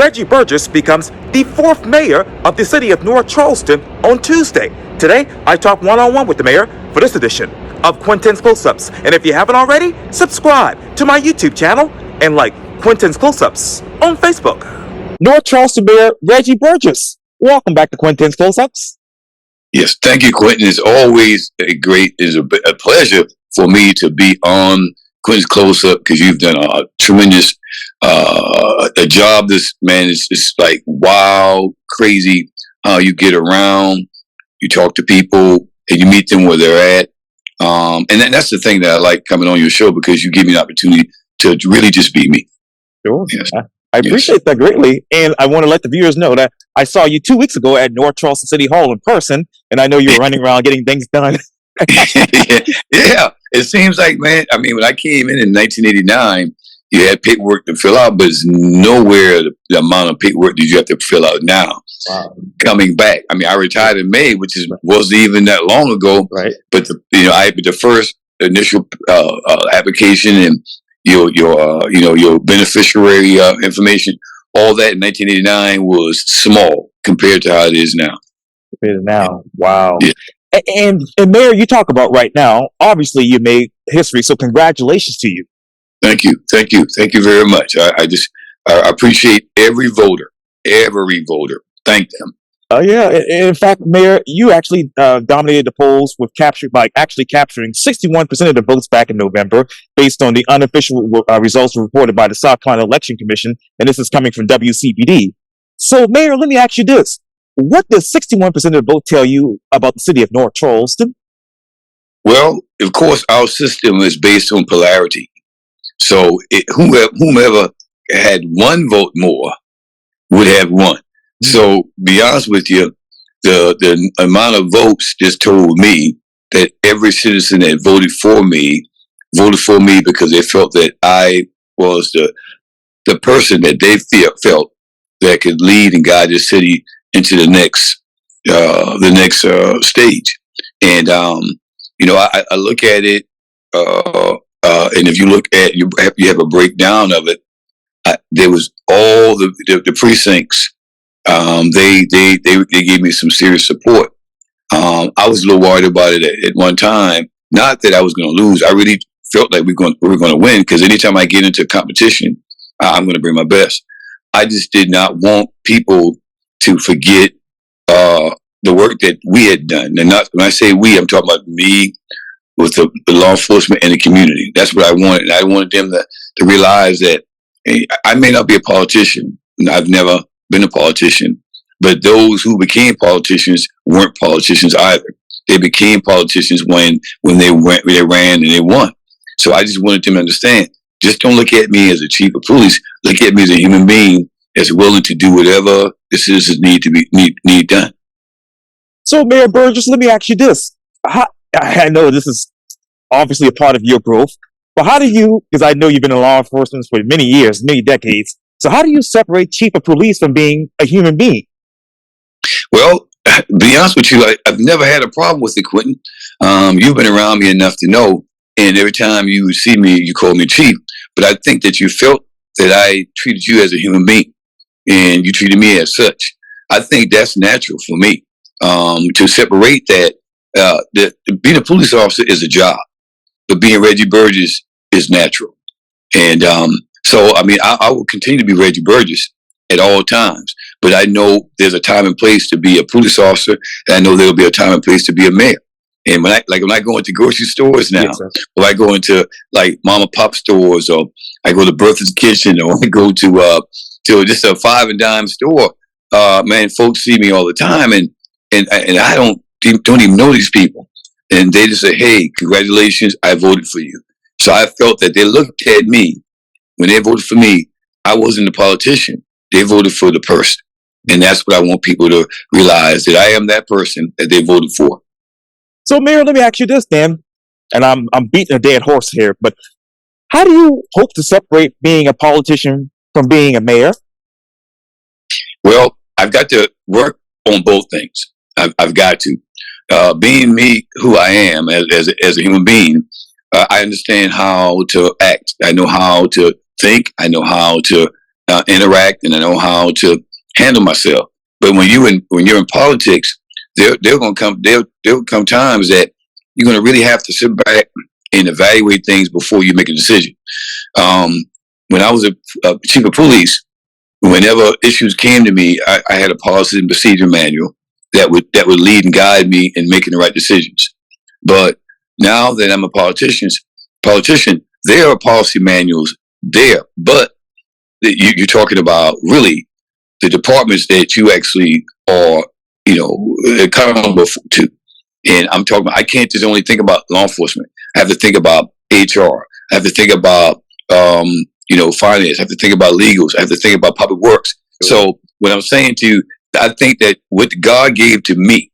Reggie Burgess becomes the fourth mayor of the city of North Charleston on Tuesday. Today, I talk one-on-one with the mayor for this edition of Quintin's Close-Ups. And if you haven't already, subscribe to my YouTube channel and like Quintin's Close-Ups on Facebook. North Charleston Mayor Reggie Burgess, welcome back to Quintin's Close-Ups. Yes, thank you, Quintin. It's always a pleasure for me to be on Quintin's Close-Up because you've done a tremendous a job. This man is like wow, crazy how you get around, you talk to people, and you meet them where they're at. And that's the thing that I like coming on your show because you give me an opportunity to really just be me. Sure. Yes. I appreciate that greatly. And I want to let the viewers know that I saw you 2 weeks ago at North Charleston City Hall in person, and I know you were running around getting things done. Yeah, it seems like, man, I mean, when I came in 1989, you had paperwork to fill out, but it's nowhere the amount of paperwork that you have to fill out now. Wow. Coming back, I mean, I retired in May, which wasn't even that long ago. Right. But the first initial application and your beneficiary information, all that in 1989 was small compared to how it is now. Wow. Yeah. And Mayor, you talk about right now, obviously you made history, so congratulations to you. Thank you very much. I appreciate every voter. Thank them. Yeah. In fact, Mayor, you actually dominated the polls with capturing 61% of the votes back in November, based on the unofficial results reported by the South Carolina Election Commission, and this is coming from WCBD. So, Mayor, let me ask you this. What does 61% of the vote tell you about the city of North Charleston? Well, of course, our system is based on polarity. So whomever had one vote more would have won. Mm-hmm. So, be honest with you, the amount of votes just told me that every citizen that voted for me because they felt that I was the person that they felt that could lead and guide the city into the next stage. And I look at it, and if you look at you have a breakdown of it. There was all the precincts. They gave me some serious support. I was a little worried about it at one time. Not that I was going to lose. I really felt like we were going to win because anytime I get into competition, I'm going to bring my best. I just did not want people to forget the work that we had done. And when I say we, I'm talking about me with the law enforcement and the community. That's what I wanted. I wanted them to realize that I may not be a politician. I've never been a politician, but those who became politicians weren't politicians either. They became politicians when they ran and they won. So I just wanted them to understand, just don't look at me as a chief of police. Look at me as a human being that's willing to do whatever the citizens need done. So, Mayor Burgess, let me ask you this. I know this is obviously a part of your growth, but how do you, because I know you've been in law enforcement for many years, many decades, so how do you separate chief of police from being a human being? Well, to be honest with you, I've never had a problem with it, Quintin. You've been around me enough to know, and every time you see me, you call me chief, but I think that you felt that I treated you as a human being, and you treated me as such. I think that's natural for me. To separate that, being a police officer is a job, but being Reggie Burgess is natural. And so, I mean, I will continue to be Reggie Burgess at all times, but I know there's a time and place to be a police officer, and I know there'll be a time and place to be a mayor. And when I go into grocery stores now, yes, or I go into like mom and pop stores, or I go to Bertha's Kitchen, or I go to just a five and dime store, man, folks see me all the time, and I don't even know these people, and they just say, "Hey, congratulations, I voted for you." So I felt that they looked at me when they voted for me. I wasn't a politician; they voted for the person, and that's what I want people to realize, that I am that person that they voted for. So, Mayor, let me ask you this, Dan, and I'm beating a dead horse here, but how do you hope to separate being a politician from being a mayor? Well, I've got to work on both things. I've got to. Being me, who I am as a human being, I understand how to act. I know how to think. I know how to interact, and I know how to handle myself. But when you're in politics, there'll come times that you're going to really have to sit back and evaluate things before you make a decision. When I was a chief of police, whenever issues came to me, I had a policy and procedure manual that would lead and guide me in making the right decisions. But now that I'm a politician, there are policy manuals there, but you're talking about really the departments that you actually are, accountable to. And I'm talking about, I can't just only think about law enforcement. I have to think about HR. I have to think about, finance. I have to think about legals. I have to think about public works. So what I'm saying to you, I think that what God gave to me,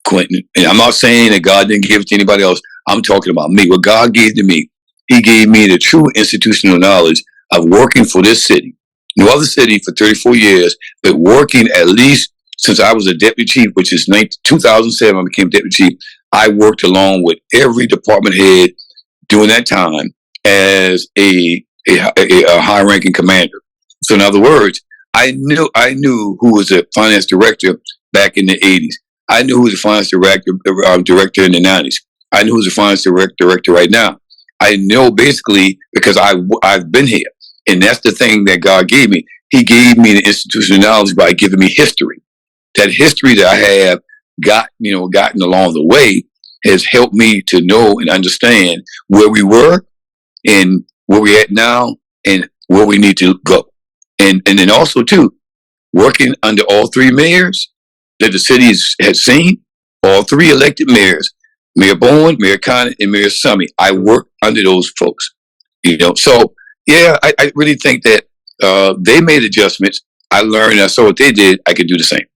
Quintin, and I'm not saying that God didn't give it to anybody else. I'm talking about me. What God gave to me, He gave me the true institutional knowledge of working for this city. No other city for 34 years, but working at least since I was a deputy chief, which is 2007, I became deputy chief. I worked along with every department head during that time as a high-ranking commander. So in other words, I knew who was the finance director back in the 80s. I knew who was the finance director in the 90s. I knew who's the finance director right now. I know basically because I've been here. And that's the thing that God gave me. He gave me the institutional knowledge by giving me history. That history that I have gotten along the way has helped me to know and understand where we were and where we're at now and where we need to go. And then also too, working under all three mayors that the city has seen, all three elected mayors, Mayor Bowen, Mayor Quintin, and Mayor Summey. I work under those folks, So yeah, I really think that they made adjustments. I learned, I saw what they did. I could do the same.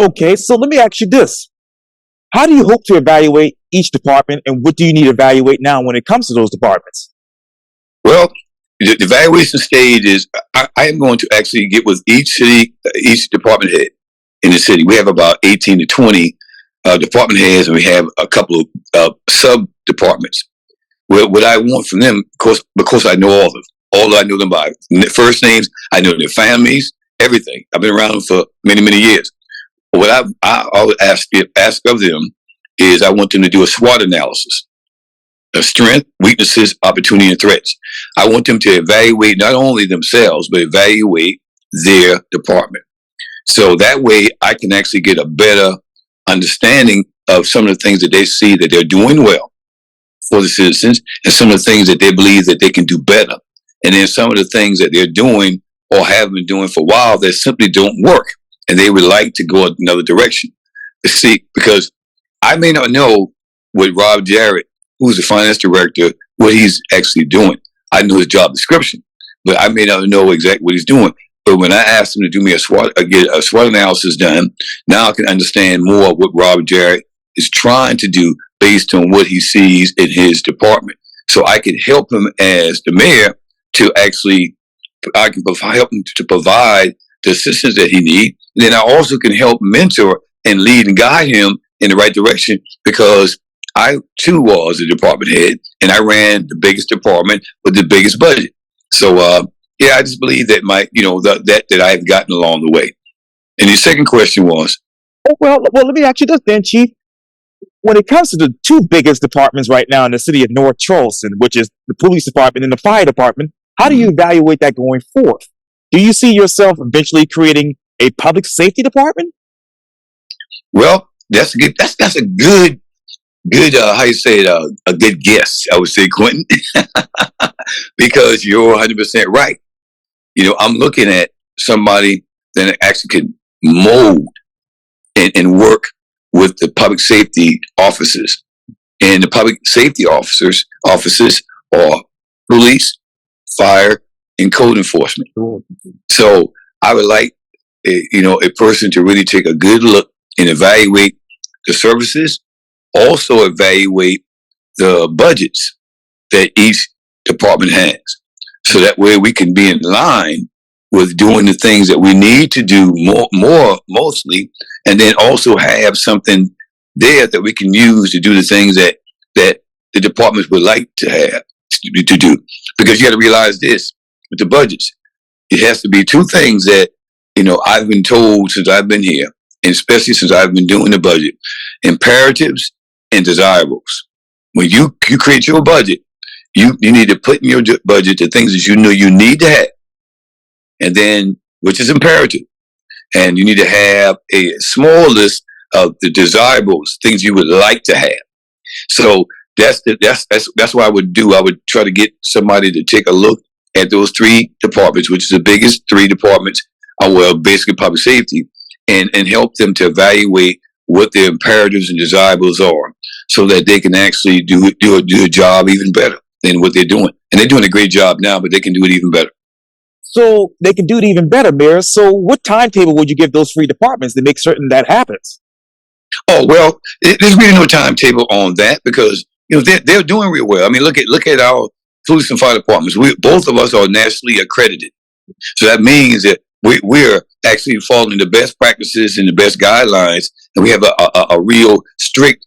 Okay, so let me ask you this. How do you hope to evaluate each department, and what do you need to evaluate now when it comes to those departments? Well, the evaluation stage is I am going to actually get with each department head in the city. We have about 18 to 20 department heads, and we have a couple of sub-departments. What I want from them, of course, because I know all of them. I know them by first names. I know their families, everything. I've been around them for many, many years. What I always ask of them is I want them to do a SWOT analysis of strength, weaknesses, opportunity, and threats. I want them to evaluate not only themselves, but evaluate their department. So that way I can actually get a better understanding of some of the things that they see that they're doing well for the citizens, and some of the things that they believe that they can do better. And then some of the things that they're doing or have been doing for a while that simply don't work, and they would like to go another direction. See, because I may not know what Rob Jarrett, who's the finance director, what he's actually doing. I know his job description, but I may not know exactly what he's doing. But when I asked him to do me get a SWOT analysis done, now I can understand more of what Rob Jarrett is trying to do based on what he sees in his department. So I can help him as the mayor to actually, I can help him to provide the assistance that he needs. And then I also can help mentor and lead and guide him in the right direction, because I too was a department head and I ran the biggest department with the biggest budget. So, yeah, I just believe that that I've gotten along the way. And the second question was? Well, let me ask you this then, Chief. When it comes to the two biggest departments right now in the city of North Charleston, which is the police department and the fire department, how do you evaluate that going forth? Do you see yourself eventually creating a public safety department? Well, that's good. That's a good. How you say it? A good guess, I would say, Quintin, because you're 100% right. I'm looking at somebody that actually can mold and work with the public safety officers, and the public safety officers are police, fire, and code enforcement. So I would like a person to really take a good look and evaluate the services, also evaluate the budgets that each department has, so that way we can be in line with doing the things that we need to do mostly, and then also have something there that we can use to do the things that the departments would like to have to do. Because you got to realize this with the budgets, it has to be two things that, I've been told since I've been here, and especially since I've been doing the budget: imperatives and desirables. When you create your budget, you need to put in your budget the things that you know you need to have, and then, which is imperative, and you need to have a small list of the desirables, things you would like to have. So that's what I would do. I would try to get somebody to take a look at those three departments, which is the biggest three departments, basically public safety, and help them to evaluate what their imperatives and desirables are, so that they can actually do a job even better than what they're doing. And they're doing a great job now, but they can do it even better. So they can do it even better, Mayor. So what timetable would you give those three departments to make certain that happens? Oh, well, there's really no timetable on that, because they're doing real well. I mean, look at our police and fire departments. Both of us are nationally accredited, so that means that we're actually following the best practices and the best guidelines, and we have a real strict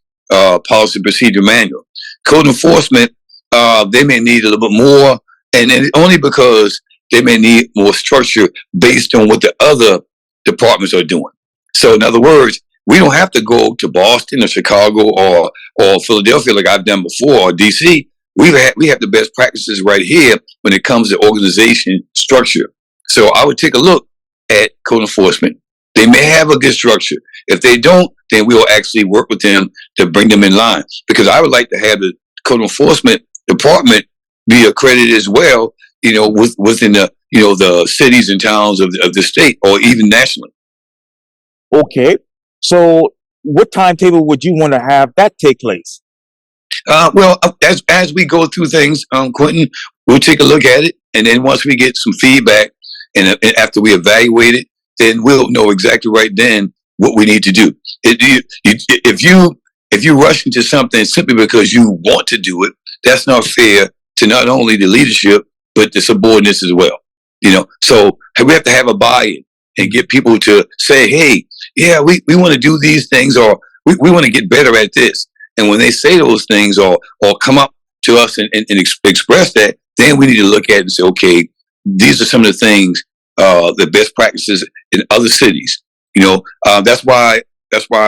policy procedure manual. Code enforcement, they may need a little bit more, and only because they may need more structure based on what the other departments are doing. So, in other words, we don't have to go to Boston or Chicago or Philadelphia like I've done before, or DC. We have the best practices right here when it comes to organization structure. So I would take a look at code enforcement. They may have a good structure. If they don't, then we will actually work with them to bring them in line. Because I would like to have the code enforcement department be accredited as well, within the cities and towns of the state, or even nationally. Okay. So what timetable would you want to have that take place? Well, as we go through things, Quintin, we'll take a look at it, and then once we get some feedback, and after we evaluate it, then we'll know exactly right then what we need to do. If you rush into something simply because you want to do it, that's not fair to not only the leadership but the subordinates as well. So we have to have a buy-in and get people to say, "Hey, yeah, we want to do these things, or we want to get better at this." And when they say those things, or come up to us and express that, then we need to look at it and say, okay, these are some of the things, the best practices in other cities. That's why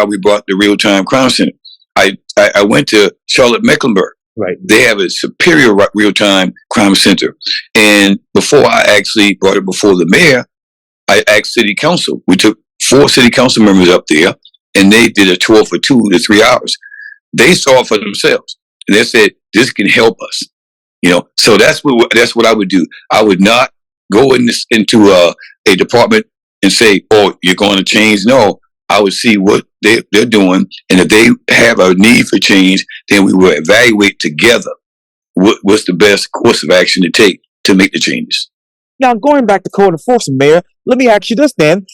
we brought the real-time crime center. I went to Charlotte, Mecklenburg. Right. They have a superior real-time crime center. And before I actually brought it before the mayor, I asked city council. We took 4 city council members up there, and they did a tour for 2 to 3 hours. They saw it for themselves, and they said, this can help us. So that's what I would do. I would not go into a department and say, oh, you're going to change. No, I would see what they're doing, and if they have a need for change, then we will evaluate together what's the best course of action to take to make the changes. Now, going back to code enforcement, Mayor, let me ask you this then.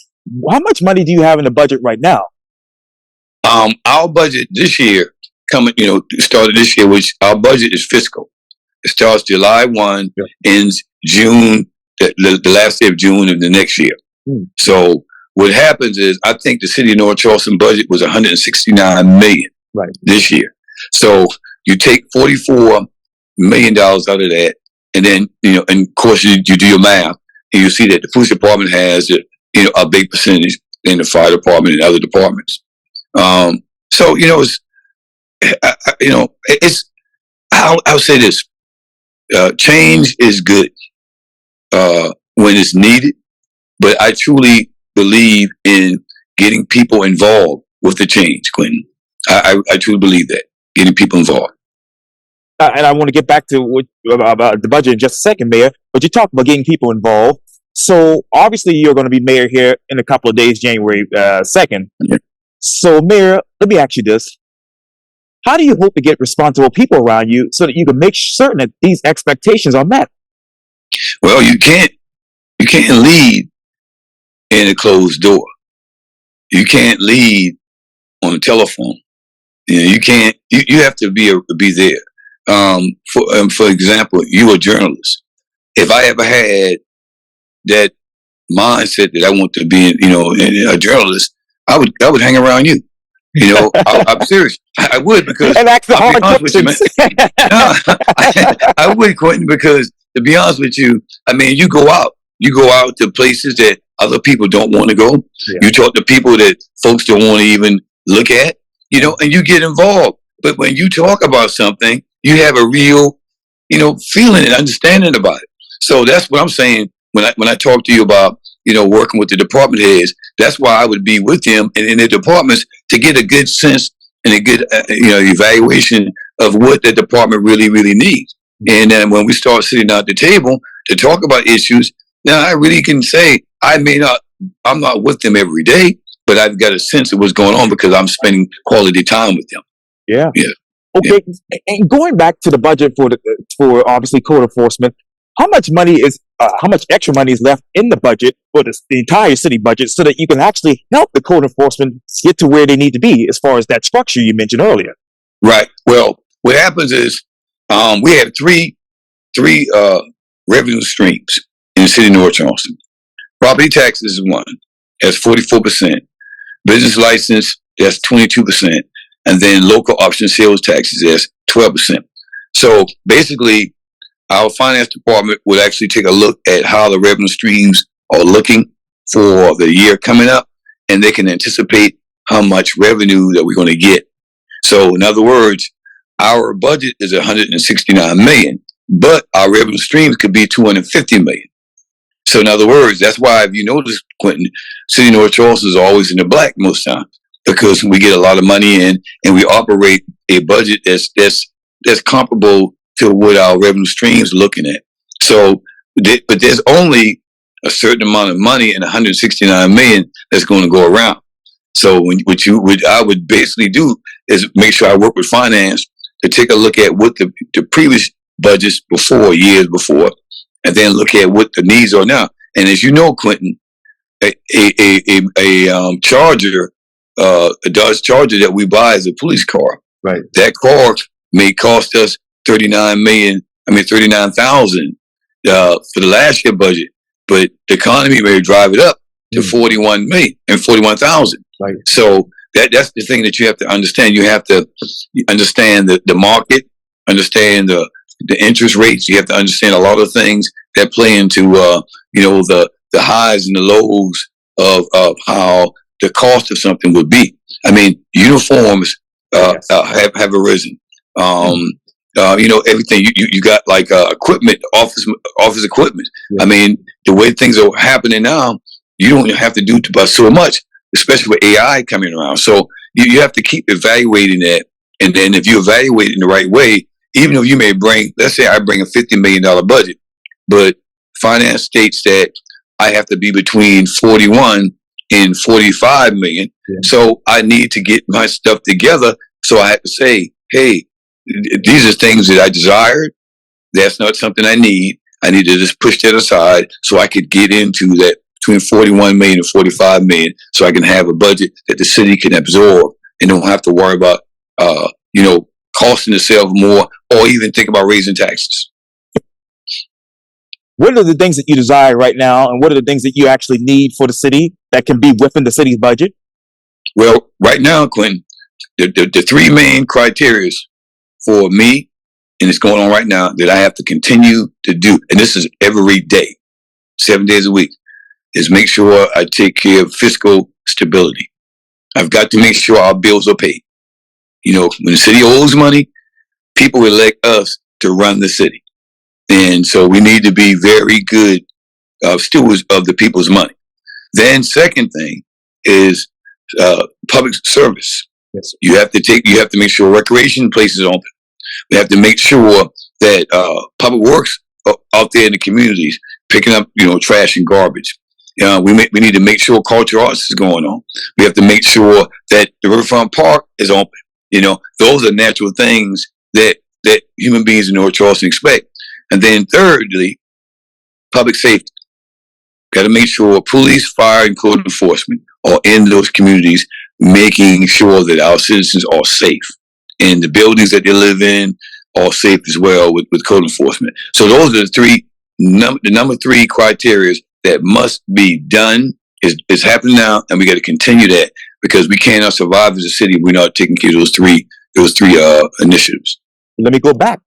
How much money do you have in the budget right now? Our budget this year, started this year, which our budget is fiscal. It starts July 1, ends June, the last day of June of the next year. So what happens is, I think the city of North Charleston budget was $169 million this year. So you take $44 million out of that, and then, and of course you do your math, and you see that the police department has a big percentage, in the fire department and other departments. So I'll say this: change is good when it's needed, but I truly believe in getting people involved with the change, Quintin. I truly believe that, getting people involved. And I want to get back to about the budget in just a second, Mayor. But you talked about getting people involved. So obviously you're going to be mayor here in a couple of days, January 2nd. Yeah. So, Mayor, let me ask you this. How do you hope to get responsible people around you so that you can make certain that these expectations are met? Well, you can't lead in a closed door. You can't lead on a telephone. You can't. You have to be there. For example, you a journalist. If I ever had that mindset that I want to be, a journalist, I would hang around you. I'm serious. I would, because and ask the hard questions. I would, Quintin, because to be honest with you, I mean, you go out You go out to places that other people don't want to go. Yeah. You talk to people that folks don't want to even look at, and you get involved. But when you talk about something, you have a real, feeling and understanding about it. So that's what I'm saying when I talk to you about, working with the department heads. That's why I would be with them and in their departments to get a good sense and a good, evaluation of what the department really, really needs. And then when we start sitting at the table to talk about issues, now I really can say I'm not with them every day, but I've got a sense of what's going on because I'm spending quality time with them. Yeah. Yeah. Okay. Yeah. And going back to the budget for obviously code enforcement, how much extra money is left in the budget for the entire city budget so that you can actually help the code enforcement get to where they need to be as far as that structure you mentioned earlier? Right. Well, what happens is we have three revenue streams in the city of North Charleston. Property taxes is one. That's 44%. Business license, that's 22%. And then local option sales taxes, that's 12%. So basically, our finance department would actually take a look at how the revenue streams are looking for the year coming up, and they can anticipate how much revenue that we're going to get. So in other words, our budget is $169 million, but our revenue streams could be $250 million. So in other words, that's why, if you notice, Quintin, City of North Charleston is always in the black most times because we get a lot of money in and we operate a budget that's comparable to what our revenue streams are looking at. So, but there's only a certain amount of money in 169 million that's going to go around. So what I would basically do is make sure I work with finance to take a look at what the previous budgets years before, and then look at what the needs are now. And as you know, Quintin, a Charger, a Dodge Charger that we buy as a police car, right? That car may cost us $39,000 for the last year budget, but the economy may drive it up to $41 million and $41,000. Right. So that's the thing that you have to understand. You have to understand the market, understand the interest rates. You have to understand a lot of things that play into the highs and the lows of how the cost of something would be. I mean, uniforms have arisen. Everything you got like equipment, office equipment. Yeah. I mean, the way things are happening now, you don't have to do but so much, especially with AI coming around. So you have to keep evaluating that. And then if you evaluate it in the right way, even if you may let's say I bring a $50 million budget, but finance states that I have to be between 41 and 45 million. Yeah. So I need to get my stuff together. So I have to say, hey, these are things that I desired. That's not something I need. I need to just push that aside so I could get into that between 41 million and 45 million so I can have a budget that the city can absorb and don't have to worry about, costing itself more or even think about raising taxes. What are the things that you desire right now, and what are the things that you actually need for the city that can be within the city's budget? Well, right now, Quintin, the three main criteria for me, and it's going on right now, that I have to continue to do, and this is every day, 7 days a week, is make sure I take care of fiscal stability. I've got to make sure our bills are paid. When the city owes money, people elect us to run the city. And so we need to be very good stewards of the people's money. Then second thing is public service. Yes. You have to make sure recreation places are open. We have to make sure that public works are out there in the communities picking up, trash and garbage. We need to make sure cultural arts is going on. We have to make sure that the Riverfront Park is open. Those are natural things that human beings in North Charleston expect. And then thirdly, public safety. Got to make sure police, fire, and code enforcement are in those communities, making sure that our citizens are safe. And the buildings that they live in are safe as well with code enforcement. So those are the number three criteria that must be done. Is happening now, and we got to continue that because we cannot survive as a city if we're not taking care of those three initiatives. Let me go back.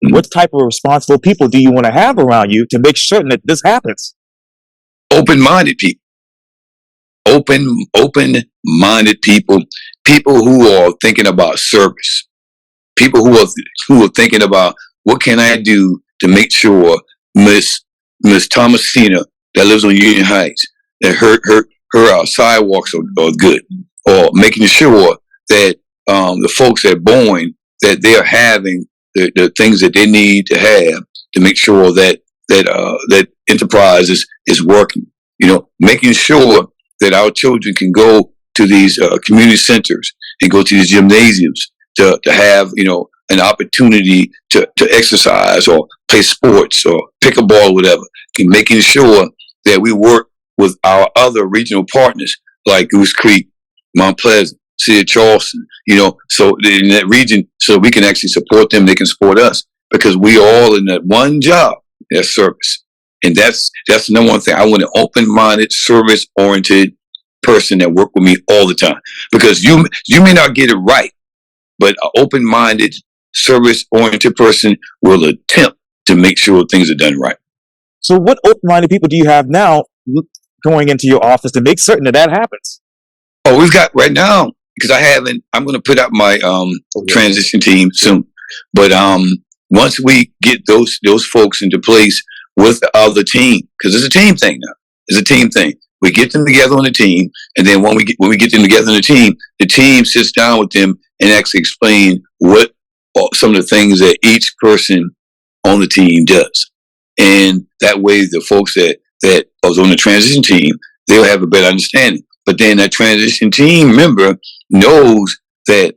What type of responsible people do you want to have around you to make certain that this happens? open-minded people, open-minded people, people who are thinking about service, people who are thinking about what can I do to make sure Miss Thomasina that lives on Union Heights, that her sidewalks are good, or making sure that the folks at Boeing, that they're having the things that they need to have to make sure that enterprise is working. You know, making sure that our children can go to these community centers and go to these gymnasiums to have, you know, an opportunity to exercise or play sports or pick a ball, whatever. And making sure that we work with our other regional partners like Goose Creek, Mount Pleasant, City of Charleston, you know, so in that region, so we can actually support them, they can support us, because we all in that one job, that's service. And that's the number one thing. I want an open-minded, service-oriented person that work with me all the time, because you may not get it right, but an open-minded, service-oriented person will attempt to make sure things are done right. So what open-minded people do you have now going into your office to make certain that happens? Oh, we've got right now, because I'm going to put out my transition team soon. But once we get those folks into place with the other team, because it's a team thing now. It's a team thing. We get them together on the team, and then when we get them together on the team sits down with them and actually explain what some of the things that each person on the team does. And that way the folks that was on the transition team, they'll have a better understanding. But then that transition team member knows that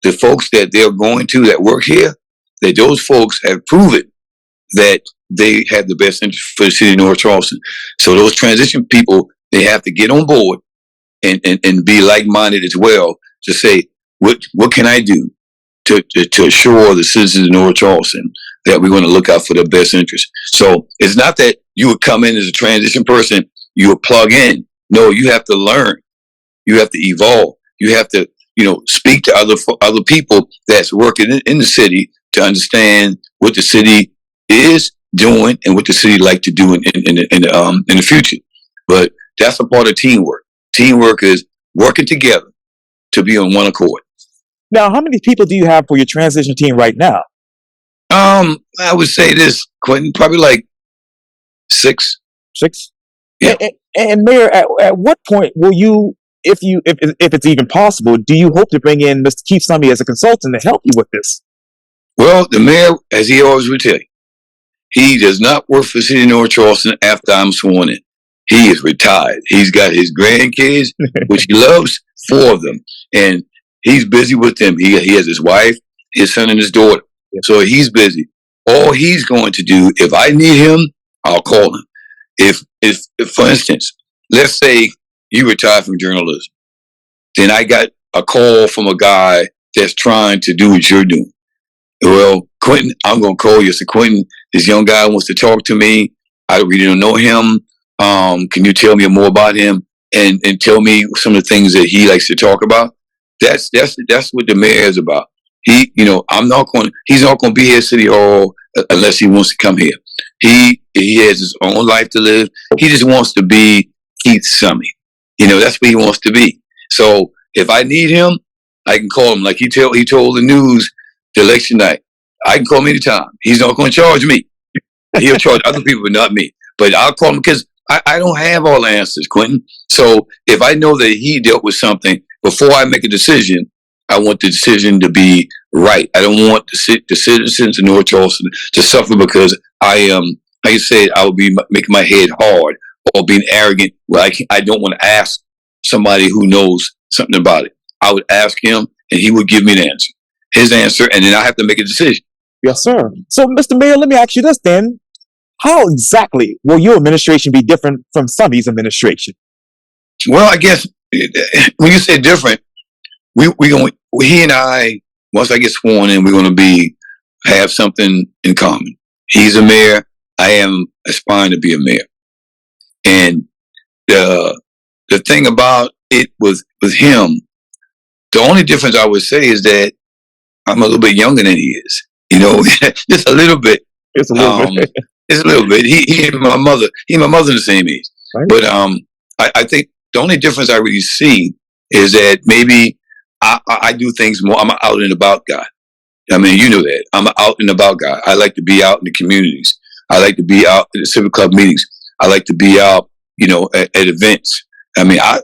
the folks that they're going to that work here, that those folks have proven that they have the best interest for the city of North Charleston. So those transition people, they have to get on board and be like-minded as well to say, what can I do to assure the citizens of North Charleston that we're going to look out for their best interest. So it's not that you would come in as a transition person, you would plug in. No, you have to learn. You have to evolve. You have to, you know, speak to other people that's working in the city to understand what the city is doing and what the city like to do in the future. But that's a part of teamwork. Teamwork is working together to be on one accord. Now, how many people do you have for your transition team right now? I would say this, Quintin, probably like 6. 6? Yeah. And Mayor, at what point will you, if it's even possible, do you hope to bring in Mr. Keith Summey as a consultant to help you with this? Well, the mayor, as he always would tell you, he does not work for the city of North Charleston after I'm sworn in. He is retired. He's got his grandkids, which he loves, 4 of them, and he's busy with them. He has his wife, his son, and his daughter. So he's busy. All he's going to do, if I need him, I'll call him. If for instance, let's say you retire from journalism, then I got a call from a guy that's trying to do what you're doing. Well, Quintin, I'm going to call you. I said, Quintin, this young guy wants to talk to me. I really don't know him. Can you tell me more about him and tell me some of the things that he likes to talk about? That's what the mayor is about. He's not going to be here at City Hall unless he wants to come here. He has his own life to live. He just wants to be Keith Summey. That's what he wants to be. So if I need him, I can call him. Like he told the news the election night. I can call him anytime. He's not going to charge me. He'll charge other people, but not me. But I'll call him because I don't have all the answers, Quintin. So if I know that he dealt with something, before I make a decision, I want the decision to be right. I don't want the citizens of North Charleston to suffer because I am, like I said, I will be making my head hard or being arrogant where I don't want to ask somebody who knows something about it. I would ask him and he would give me his answer, and then I have to make a decision. Yes, sir. So, Mr. Mayor, let me ask you this then. How exactly will your administration be different from Summey's administration? Well, I guess when you say different, he and I, once I get sworn in, we're going to have something in common. He's a mayor. I am aspiring to be a mayor. And the thing about it with him, the only difference I would say is that I'm a little bit younger than he is. Just a little bit. It's a little bit. It's a little bit. He and my mother are the same age. Right. But I think the only difference I really see is that maybe I do things more. I'm an out and about guy. I mean, you know that. I'm an out and about guy. I like to be out in the communities. I like to be out at the civic club meetings. I like to be out, at events. I mean, I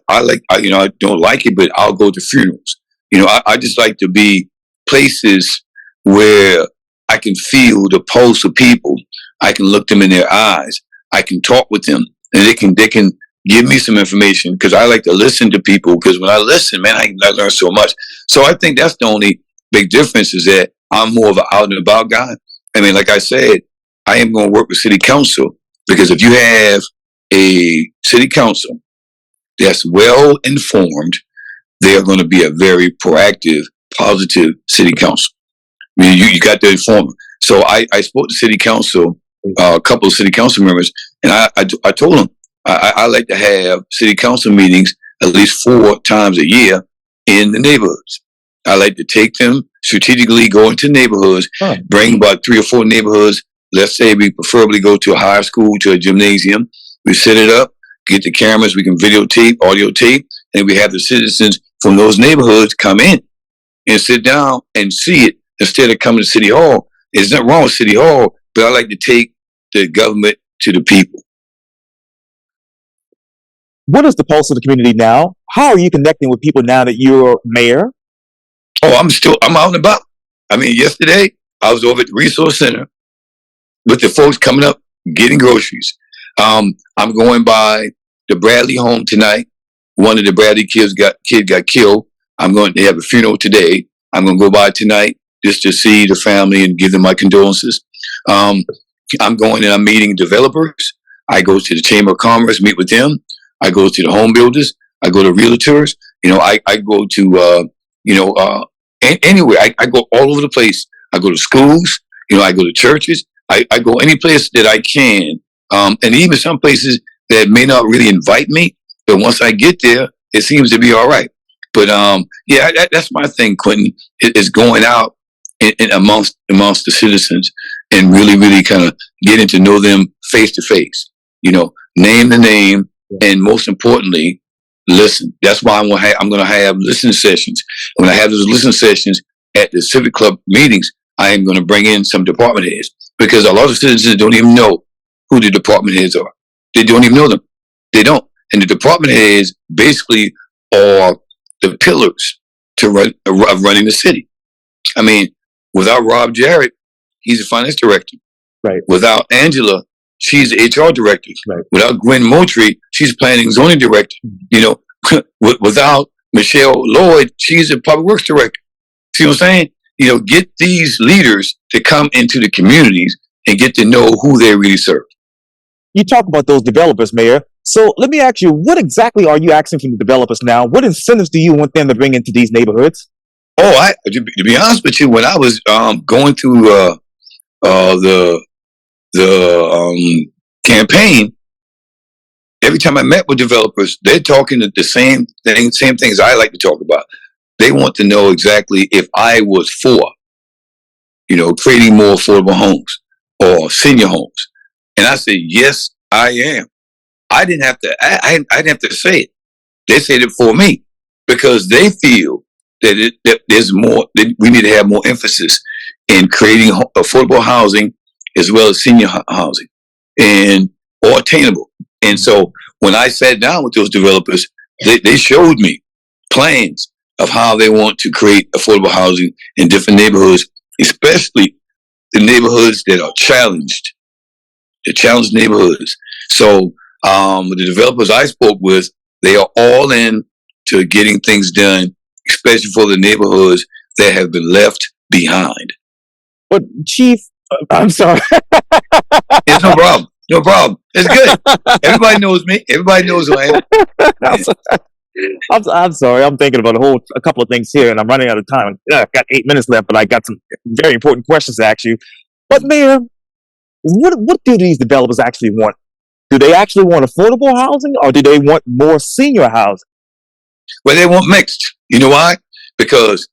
don't like it, but I'll go to funerals. I just like to be places where I can feel the pulse of people. I can look them in their eyes. I can talk with them, and they can give me some information, because I like to listen to people. Because when I listen, man, I learn so much. So I think that's the only big difference, is that I'm more of an out and about guy. I mean, like I said, I am going to work with city council, because if you have a city council that's well informed, they are going to be a very proactive, positive city council. I mean, you got to inform them. So I spoke to city council, a couple of city council members, and I told them I like to have city council meetings at least 4 times a year in the neighborhoods. I like to take them strategically, go into neighborhoods, bring about 3 or 4 neighborhoods. Let's say we preferably go to a high school, to a gymnasium. We set it up, get the cameras, we can videotape, audio tape, and we have the citizens from those neighborhoods come in and sit down and see it instead of coming to City Hall. There's nothing wrong with City Hall, but I like to take the government to the people. What is the pulse of the community now? How are you connecting with people now that you're mayor? Oh, I'm out and about. I mean, yesterday I was over at the Resource Center with the folks coming up, getting groceries. I'm going by the Bradley home tonight. One of the Bradley kids got killed. They have a funeral today. I'm going to go by tonight just to see the family and give them my condolences. I'm going and I'm meeting developers. I go to the Chamber of Commerce, meet with them. I go to the home builders. I go to realtors. I go to, anywhere. I go all over the place. I go to schools. I go to churches. I go any place that I can. And even some places that may not really invite me, but once I get there, it seems to be all right. But that's my thing, Quintin, is going out and amongst the citizens and really, really kind of getting to know them face to face. Name the name, and most importantly, listen. That's why I'm going to have listening sessions. When I have those listening sessions at the civic club meetings, I am going to bring in some department heads, because a lot of citizens don't even know who the department heads are. They don't even know them. They don't. And the department heads basically are the pillars of running the city. I mean, without Rob Jarrett, he's the finance director. Right. Without Angela, she's the HR director. Right. Without Gwen Moultrie, she's planning and zoning director. Without Michelle Lloyd, she's the public works director. See what I'm saying? Get these leaders to come into the communities and get to know who they really serve. You talk about those developers, Mayor. So let me ask you, what exactly are you asking from the developers now? What incentives do you want them to bring into these neighborhoods? Oh, to be honest with you, when I was going through the campaign, every time I met with developers, they're talking the same things I like to talk about. They want to know exactly if I was for, creating more affordable homes or senior homes. And I said, yes, I am. I didn't have to. I didn't have to say it. They said it for me, because they feel that there's more. That we need to have more emphasis in creating affordable housing as well as senior housing, or attainable. And so when I sat down with those developers, they showed me plans of how they want to create affordable housing in different neighborhoods, especially the neighborhoods that are challenged. The challenged neighborhoods. So the developers I spoke with, they are all in to getting things done, especially for the neighborhoods that have been left behind. But Chief, I'm sorry. It's no problem. No problem. It's good. Everybody knows me. Everybody knows who I am. I'm sorry. I'm thinking about a couple of things here, and I'm running out of time. I've got 8 minutes left, but I got some very important questions to ask you. But Mayor, what do these developers actually want? Do they actually want affordable housing, or do they want more senior housing? Well, they want mixed. You know why? Because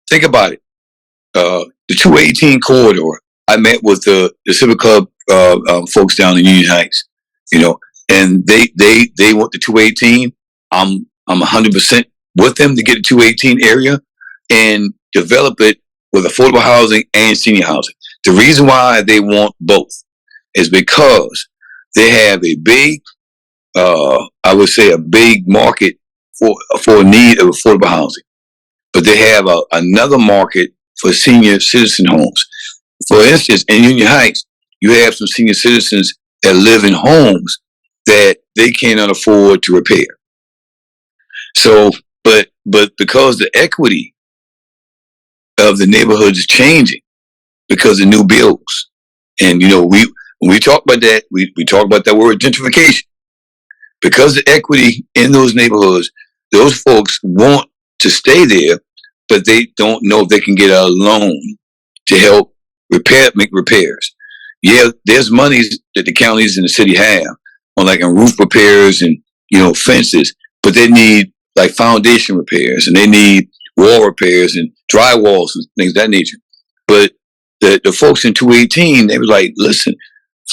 think about it. The 218 corridor, I met with the Civic Club folks down in Union Heights. and they want the 218. I'm 100% with them to get a 218 area and develop it with affordable housing and senior housing. The reason why they want both is because they have a big, I would say, a big market for need of affordable housing, but they have another market for senior citizen homes. For instance, in Union Heights, you have some senior citizens that live in homes that they cannot afford to repair. So, but because the equity of the neighborhood is changing because of new builds, and when we talk about that, we talk about that word gentrification. Because the equity in those neighborhoods, those folks want to stay there, but they don't know if they can get a loan to help make repairs. Yeah, there's monies that the counties and the city have on roof repairs and fences, but they need like foundation repairs, and they need wall repairs and drywalls and things of that nature. But the folks in 218, they were like, listen,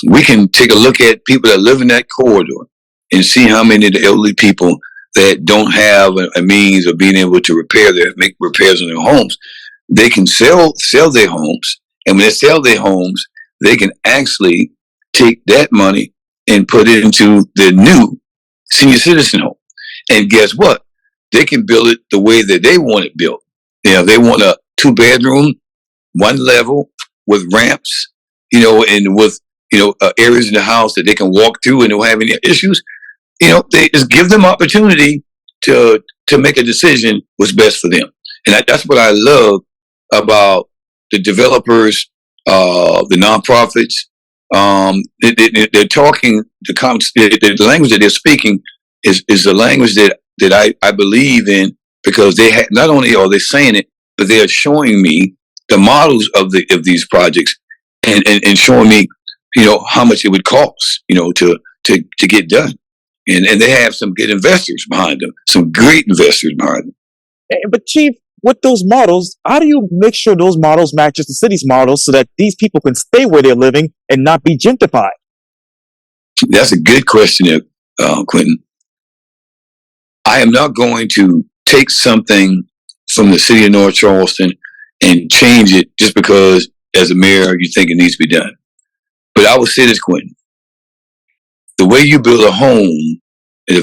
we can take a look at people that live in that corridor and see how many of the elderly people that don't have a means of being able to make repairs on their homes. They can sell their homes, and when they sell their homes, they can actually take that money and put it into the new senior citizen home. And guess what? They can build it the way that they want it built. They want a 2-bedroom, 1 level with ramps, and with areas in the house that they can walk through and don't have any issues. They just give them opportunity to make a decision what's best for them. And that's what I love about the developers, the nonprofits. They're talking, the language that they're speaking is the language that I believe in, because not only are they saying it, but they are showing me the models of these projects and showing me, how much it would cost, to get done. And they have some good investors behind them, some great investors behind them. But Chief, with those models, how do you make sure those models matches the city's models so that these people can stay where they're living and not be gentrified? That's a good question, Quintin. I am not going to take something from the city of North Charleston and change it just because, as a mayor, you think it needs to be done. But I will say this, Quintin. The way you build a home, the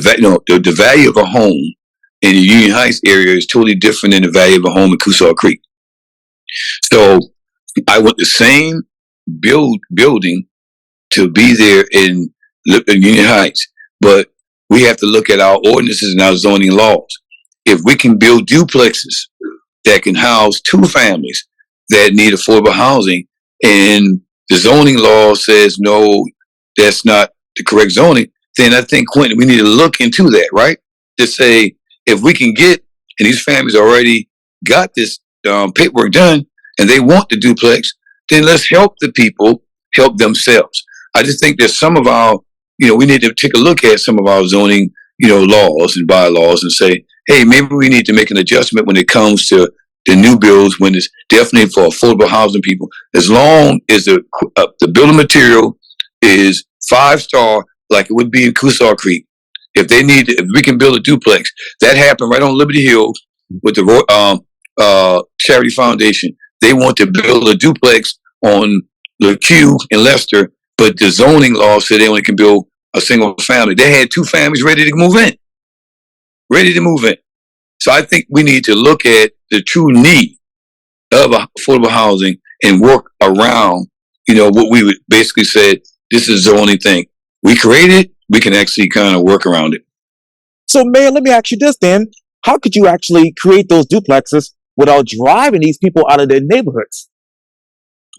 value of a home in the Union Heights area is totally different than the value of a home in Coosaw Creek. So I want the same building to be there in Union Heights, but we have to look at our ordinances and our zoning laws. If we can build duplexes that can house 2 families that need affordable housing, and the zoning law says no, that's not the correct zoning, then I think, Quintin, we need to look into that, right? To say, if we can get, and these families already got this paperwork done, and they want the duplex, then let's help the people help themselves. I just think there's some of our, we need to take a look at some of our zoning, laws and bylaws and say, hey, maybe we need to make an adjustment when it comes to the new builds, when it's definitely for affordable housing people, as long as the building material is 5-star, like it would be in Coosaw Creek. If we can build a duplex, that happened right on Liberty Hill with the Charity Foundation. They want to build a duplex on LeQ in Leicester, but the zoning law said they only can build a single family. They had 2 families ready to move in. So I think we need to look at the true need of affordable housing and work around, what we would basically say, this is the only thing. We created, we can actually kind of work around it. So, Mayor, let me ask you this then. How could you actually create those duplexes without driving these people out of their neighborhoods?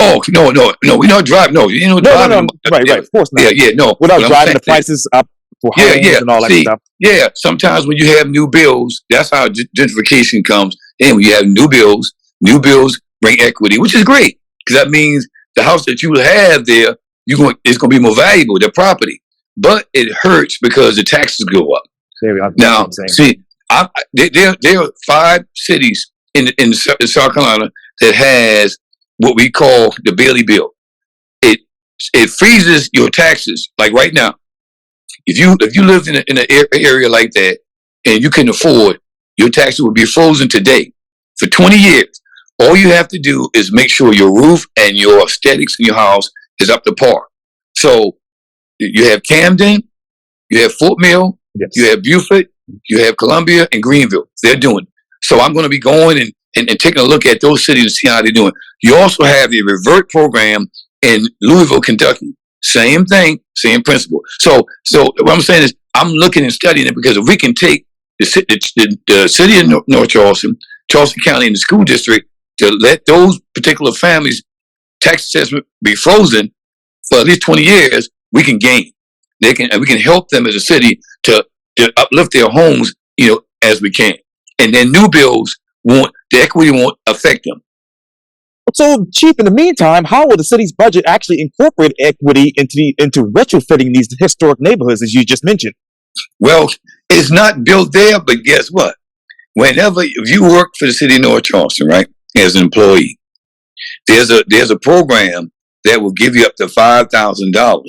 Oh, no, we're not driving. No, driving. No. Right, of course not. Yeah, no. Without driving the prices up for homes and all that stuff. Yeah, sometimes when you have new builds, that's how gentrification comes. And when you have new builds bring equity, which is great, because that means the house that you have there, it's going to be more valuable, the property. But it hurts because the taxes go up. Now, see, there are 5 cities in South Carolina that has what we call the Bailey Bill. It freezes your taxes. Like right now, if you lived in an area like that and you couldn't afford, your taxes would be frozen today for 20 years. All you have to do is make sure your roof and your aesthetics in your house is up to par. So you have Camden, you have Fort Mill, Yes. you have Beaufort, you have Columbia and Greenville. They're doing it. So I'm going to be going and taking a look at those cities to see how they're doing. You also have the Revert program in Louisville, Kentucky. Same thing, same principle. So what I'm saying is I'm looking and studying it because if we can take the city of North Charleston, Charleston County, and the school district to let those particular families' tax assessment be frozen for at least 20 years, we can gain. We can help them as a city to uplift their homes, as we can. And then new bills the equity won't affect them. So, Chief, in the meantime, how will the city's budget actually incorporate equity into retrofitting these historic neighborhoods, as you just mentioned? Well, it's not built there, but guess what? If you work for the city of North Charleston, right, as an employee, there's a program that will give you up to $5,000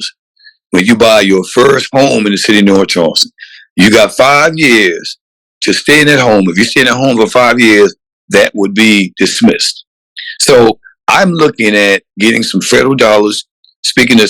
when you buy your first home in the city of North Charleston. You got 5 years to stay in that home. If you stay in that home for 5 years, that would be dismissed. So I'm looking at getting some federal dollars, speaking to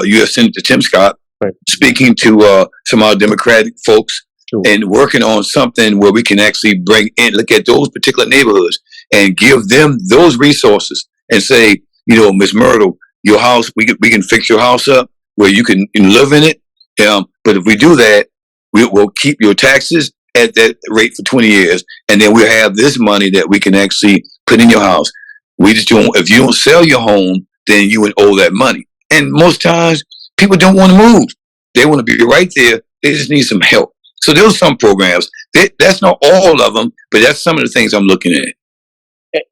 U.S. Senator Tim Scott, right, speaking to some of our Democratic folks, sure, and working on something where we can actually look at those particular neighborhoods and give them those resources and say, Ms. Myrtle, your house, we can fix your house up where you can live in it. But if we do that, we'll keep your taxes at that rate for 20 years, and then we'll have this money that we can actually put in your house. If you don't sell your home, then you would owe that money. And most times, people don't want to move. They want to be right there. They just need some help. So there's some programs. That's not all of them, but that's some of the things I'm looking at.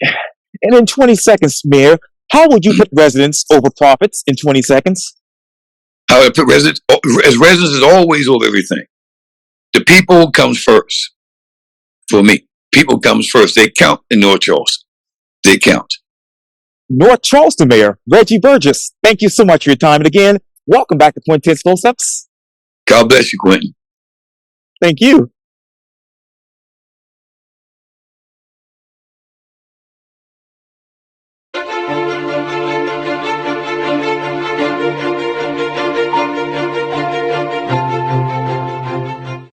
And in 20 seconds, Mayor, how would you put residents over profits in 20 seconds? How I put residents is always over everything. The people comes first. For me, people comes first. They count in North Charleston. They count. North Charleston Mayor Reggie Burgess, thank you so much for your time. And again, welcome back to Quintin's Close-Ups. God bless you, Quintin. Thank you.